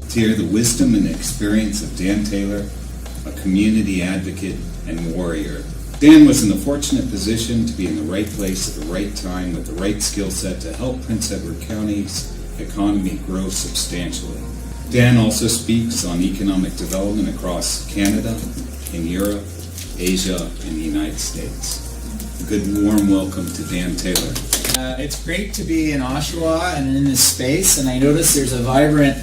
to hear the wisdom and experience of Dan Taylor, a community advocate and warrior. Dan was in the fortunate position to be in the right place at the right time with the right skill set to help Prince Edward County's economy grow substantially. Dan also speaks on economic development across Canada, in Europe, Asia, and the United States. A good warm welcome to Dan Taylor. It's great to be in Oshawa and in this space, and I notice there's a vibrant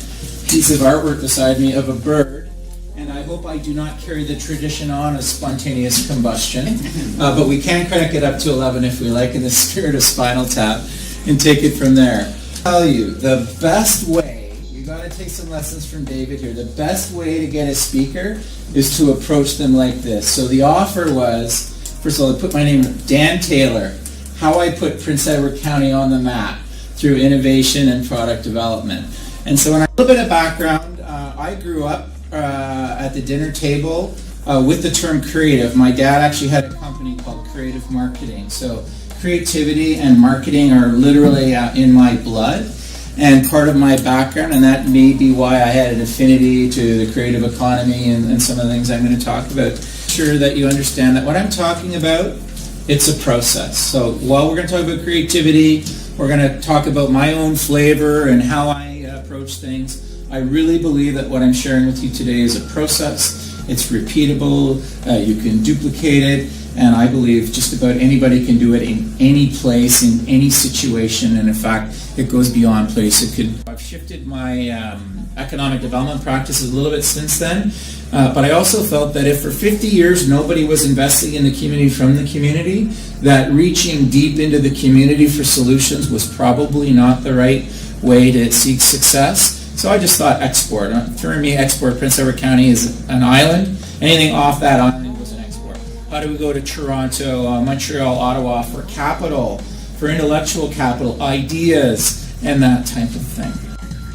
piece of artwork beside me of a bird, and I hope I do not carry the tradition on of spontaneous combustion, but we can crank it up to 11 if we like in the spirit of Spinal Tap and take it from there. I'll tell you, the best way, you got to take some lessons from David here, the best way to get a speaker is to approach them like this. So the offer was, first of all, I put my name, Dan Taylor, how I put Prince Edward County on the map through innovation and product development. And so a little bit of background, I grew up at the dinner table with the term creative. My dad actually had a company called Creative Marketing. So creativity and marketing are literally in my blood and part of my background, and that may be why I had an affinity to the creative economy and some of the things I'm going to talk about. Sure that you understand that what I'm talking about, it's a process. So while we're going to talk about creativity, we're going to talk about my own flavor and how I approach things. I really believe that what I'm sharing with you today is a process. It's repeatable, you can duplicate it, and I believe just about anybody can do it in any place, in any situation, and in fact, it goes beyond place. I've shifted my economic development practices a little bit since then, but I also felt that if for 50 years nobody was investing in the community from the community, that reaching deep into the community for solutions was probably not the right way to seek success. So I just thought export. For me, export, Prince Edward County is an island. Anything off that island was an export. How do we go to Toronto, Montreal, Ottawa for capital, for intellectual capital, ideas, and that type of thing?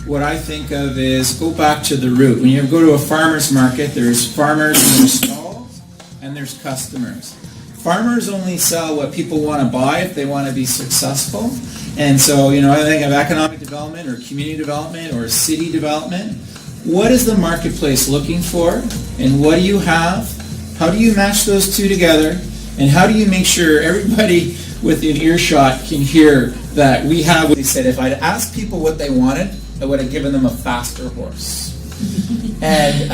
What I think of is go back to the root. When you go to a farmer's market, there's farmers and there's stalls and there's customers. Farmers only sell what people want to buy if they want to be successful. And so, I think of economic development or community development or city development. What is the marketplace looking for? And what do you have? How do you match those two together? And how do you make sure everybody within earshot can hear that we have what they said? If I'd asked people what they wanted, I would have given them a faster horse. And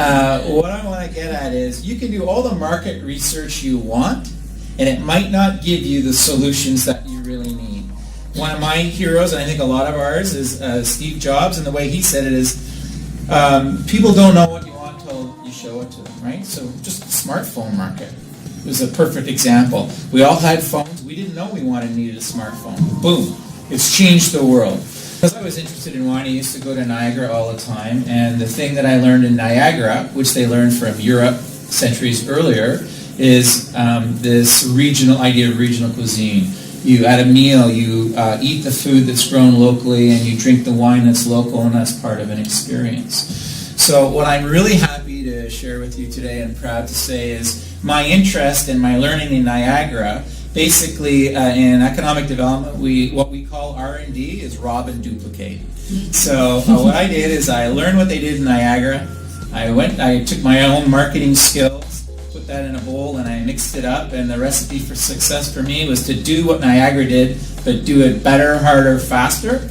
what I want to get at is you can do all the market research you want, and it might not give you the solutions that you really need. One of my heroes, and I think a lot of ours, is Steve Jobs, and the way he said it is, people don't know what you want until you show it to them, right? So just the smartphone market was a perfect example. We all had phones. We didn't know we needed a smartphone. Boom. It's changed the world. Because I was interested in wine, I used to go to Niagara all the time, and the thing that I learned in Niagara, which they learned from Europe centuries earlier, is this regional idea of regional cuisine. You at a meal, you eat the food that's grown locally, and you drink the wine that's local, and that's part of an experience. So what I'm really happy to share with you today, and proud to say, is my interest and my learning in Niagara. Basically, in economic development, what we call R&D is rob and duplicate. So what I did is I learned what they did in Niagara. I took my own marketing skills, put that in a bowl, and I mixed it up, and the recipe for success for me was to do what Niagara did, but do it better, harder, faster.